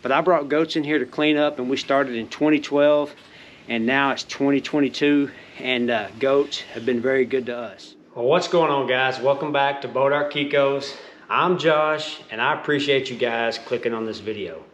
But I brought goats in here to clean up, and we started in 2012, and now it's 2022, and goats have been very good to us. Well, what's going on, guys? Welcome back to Kiko's. I'm Josh, and I appreciate you guys clicking on this video.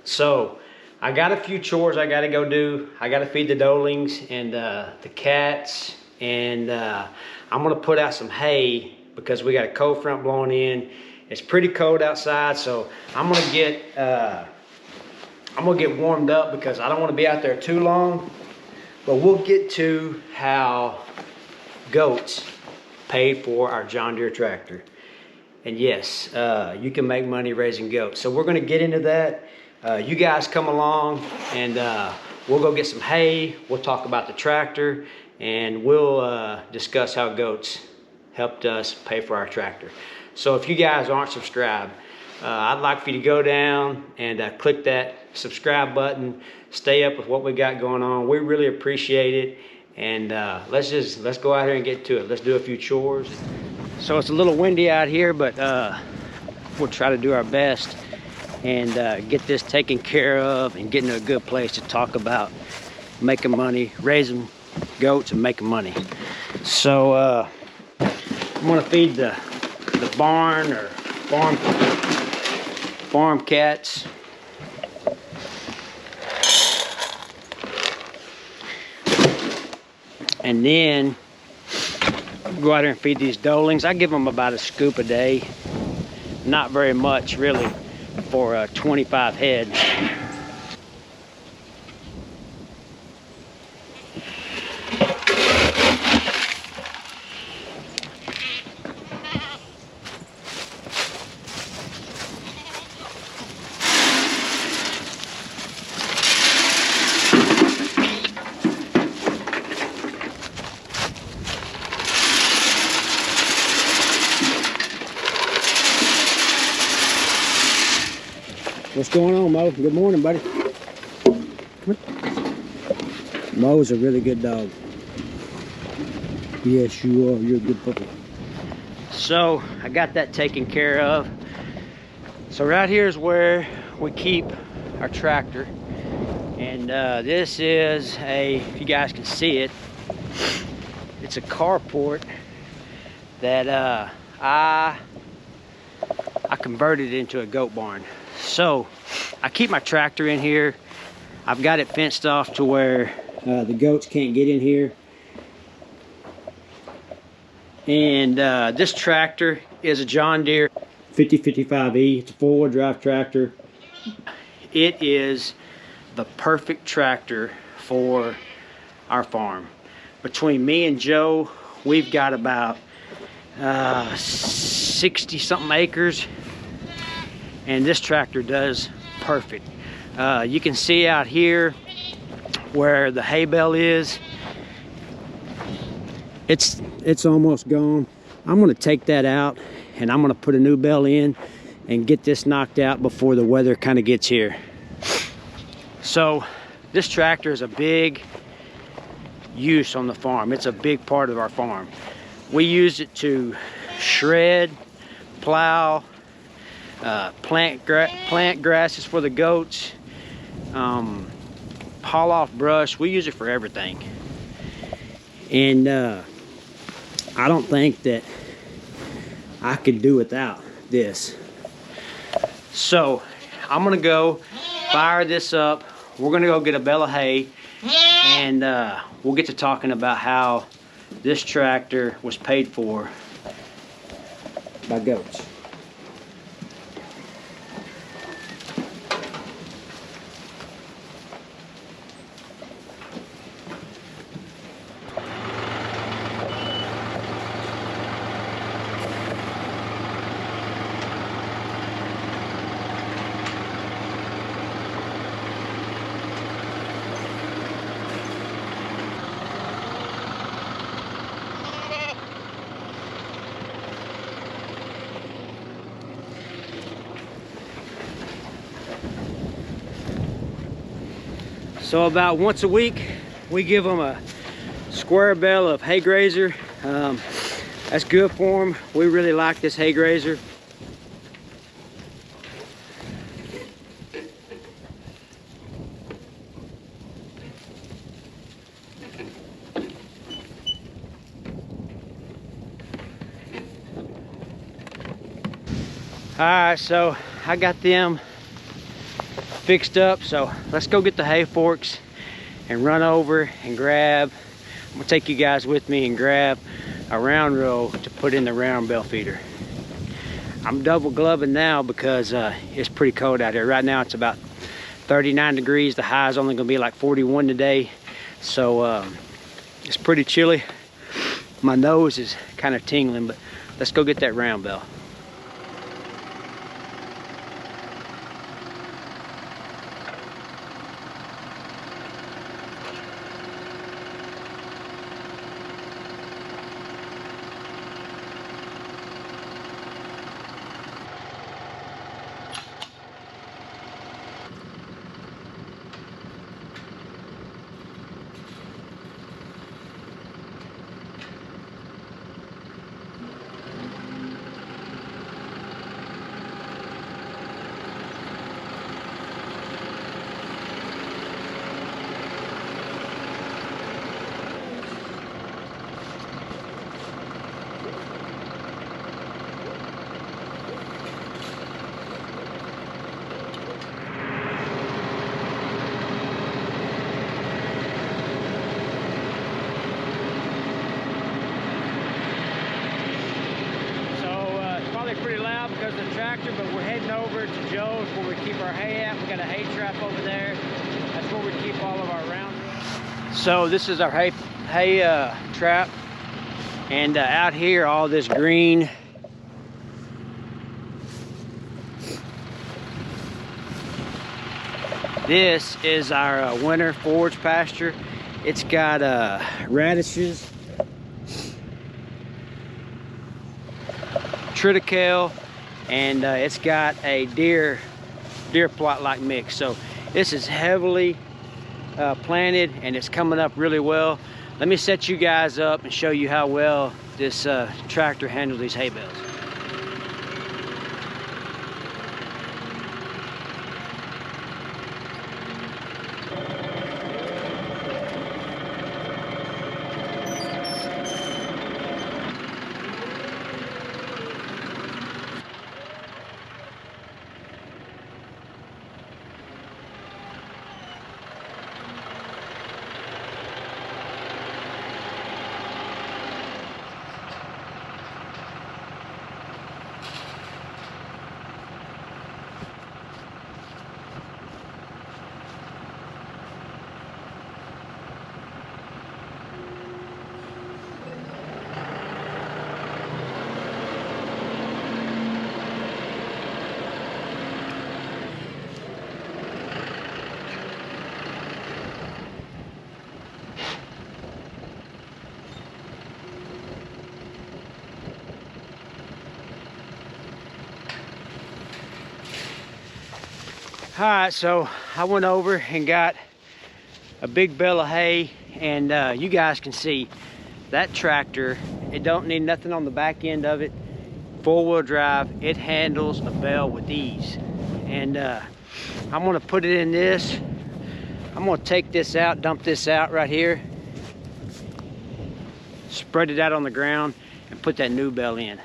So I got a few chores I gotta go do. I gotta feed the doelings and the cats, and I'm gonna put out some hay because we got a cold front blowing in. It's pretty cold outside, so I'm gonna get warmed up because I don't want to be out there too long. But we'll get to how goats paid for our John Deere tractor. And yes, you can make money raising goats. So we're gonna get into that. You guys come along, and we'll go get some hay. We'll talk about the tractor, and we'll discuss how goats helped us pay for our tractor. So if you guys aren't subscribed, I'd like for you to go down and click that subscribe button. Stay up with what we got going on. We really appreciate it. And let's go out here and get to it. Let's do a few chores. So it's a little windy out here, but we'll try to do our best and get this taken care of and get in a good place to talk about making money, raising goats and making money. So I'm gonna feed the barn or farm cats. And then go out there and feed these doelings. I give them about a scoop a day. Not very much really for 25 head. What's going on, Mo? Good morning, buddy. Mo's a really good dog. Yes, you are. You're a good puppy. So I got that taken care of. So right here is where we keep our tractor. And this is if you guys can see it, it's a carport that I converted into a goat barn. So I keep my tractor in here. I've got it fenced off to where the goats can't get in here. And this tractor is a John Deere 5055E. It's a four-wheel drive tractor. It is the perfect tractor for our farm. Between me and Joe, we've got about 60 something acres. And this tractor does perfect. You can see out here where the hay bale is. It's almost gone. I'm gonna take that out and I'm gonna put a new bale in and get this knocked out before the weather kind of gets here. So this tractor is a big use on the farm. It's a big part of our farm. We use it to shred, plow, plant grasses for the goats, haul off brush. We use it for everything. And I don't think that I could do without this. So I'm gonna go fire this up. We're gonna go get a bale of hay, and we'll get to talking about how this tractor was paid for by goats. So about once a week, we give them a square bale of hay grazer. That's good for them. We really like this hay grazer. Alright, so I got them fixed up, so let's go get the hay forks and run over and grab. I'm gonna take you guys with me and grab a round row to put in the round bale feeder. I'm double gloving now because it's pretty cold out here. Right now it's about 39 degrees. The high is only gonna be like 41 today, so it's pretty chilly. My nose is kind of tingling, but let's go get that round bale. Pretty loud because of the tractor, but we're heading over to Joe's where we keep our hay at. We got a hay trap over there. That's where we keep all of our round. So this is our hay trap, and out here all this green this is our winter forage pasture. It's got radishes, triticale, and it's got a deer plot like mix. So this is heavily planted and it's coming up really well. Let me set you guys up and show you how well this tractor handles these hay bales. All right, so I went over and got a big bale of hay, and you guys can see that tractor, it don't need nothing on the back end of it. Four-wheel drive, it handles a bale with ease. And I'm gonna put it in this. I'm gonna take this out, dump this out right here, spread it out on the ground, and put that new bale in.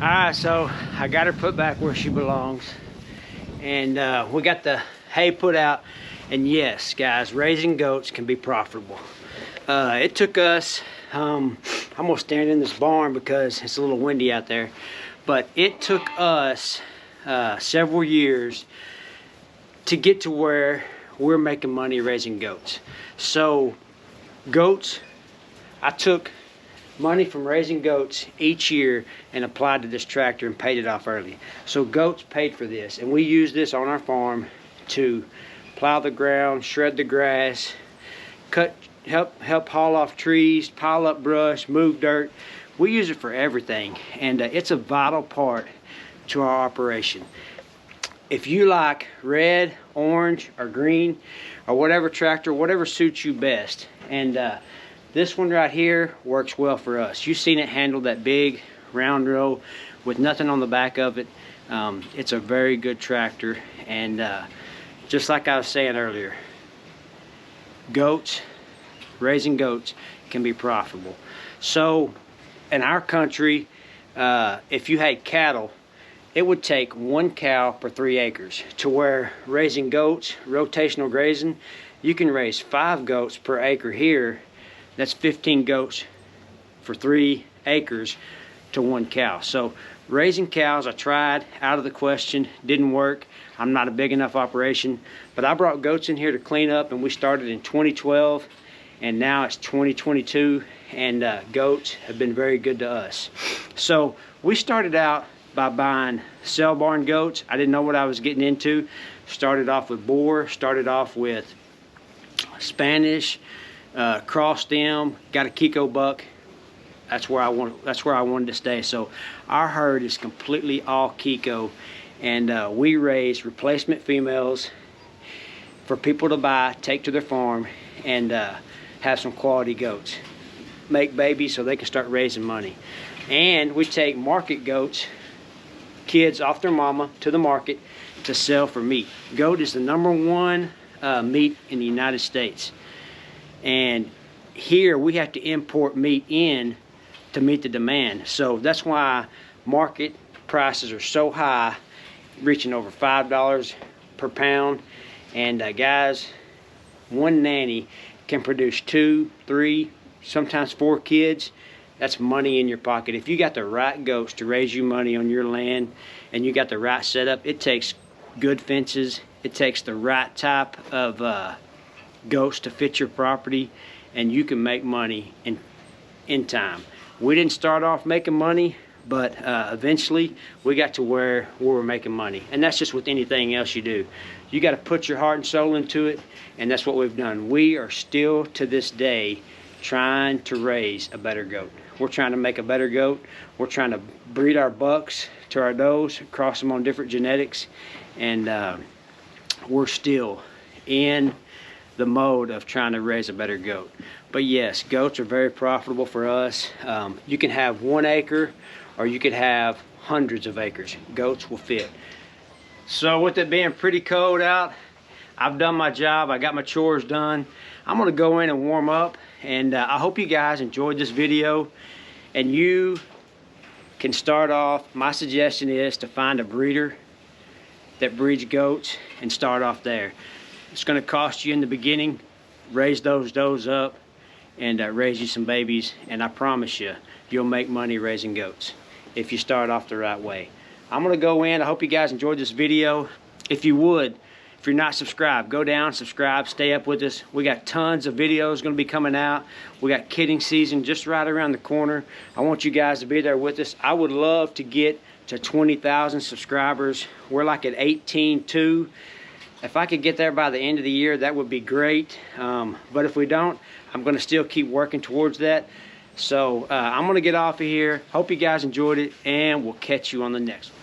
Alright, so I got her put back where she belongs. And we got the hay put out. And yes, guys, raising goats can be profitable. It took us, I'm gonna stand in this barn because it's a little windy out there. But it took us several years to get to where we're making money raising goats. So goats, I took money from raising goats each year and applied to this tractor and paid it off early. So goats paid for this, and we use this on our farm to plow the ground, shred the grass, help haul off trees, pile up brush, move dirt. We use it for everything, and it's a vital part to our operation. If you like red, orange, or green, or whatever tractor, whatever suits you best. And this one right here works well for us. You've seen it handle that big round row with nothing on the back of it. It's a very good tractor, and just like I was saying earlier, goats, raising goats can be profitable. So in our country, if you had cattle, it would take 1 cow per 3 acres, to where raising goats, rotational grazing, you can raise 5 goats per acre here. That's 15 goats for 3 acres to 1 cow. So raising cows, I tried, out of the question, didn't work. I'm not a big enough operation, but I brought goats in here to clean up, and we started in 2012, and now it's 2022, and goats have been very good to us. So we started out by buying cell barn goats. I didn't know what I was getting into. Started off with boar, started off with Spanish, crossed them, got a Kiko buck. That's where I wanted to stay. So our herd is completely all Kiko, and we raise replacement females for people to buy, take to their farm, and have some quality goats. Make babies so they can start raising money. And we take market goats, kids off their mama, to the market to sell for meat. Goat is the #1 meat in the United States. And here we have to import meat in to meet the demand. So that's why market prices are so high, reaching over $5 per pound. And guys, one nanny can produce 2, 3, sometimes 4 kids. That's money in your pocket. If you got the right goats to raise you money on your land, and you got the right setup, it takes good fences, it takes the right type of goats to fit your property, and you can make money in time. We didn't start off making money, but eventually we got to where we were making money. And that's just with anything else you do. You got to put your heart and soul into it, and that's what we've done. We are still to this day trying to raise a better goat. We're trying to make a better goat. We're trying to breed our bucks to our does, cross them on different genetics, and we're still in the mode of trying to raise a better goat. But yes, goats are very profitable for us. You can have 1 acre, or you could have hundreds of acres. Goats will fit. So with it being pretty cold out, I've done my job. I got my chores done. I'm gonna go in and warm up, and I hope you guys enjoyed this video, and you can start off. My suggestion is to find a breeder that breeds goats and start off there. It's gonna cost you in the beginning. Raise those does up and raise you some babies, and I promise you, you'll make money raising goats if you start off the right way. I'm gonna go in. I hope you guys enjoyed this video. If you would, if you're not subscribed, go down, subscribe, stay up with us. We got tons of videos gonna be coming out. We got kidding season just right around the corner. I want you guys to be there with us. I would love to get to 20,000 subscribers. We're like at 18.2. If I could get there by the end of the year, that would be great. But if we don't, I'm gonna still keep working towards that. So I'm gonna get off of here. Hope you guys enjoyed it, and we'll catch you on the next one.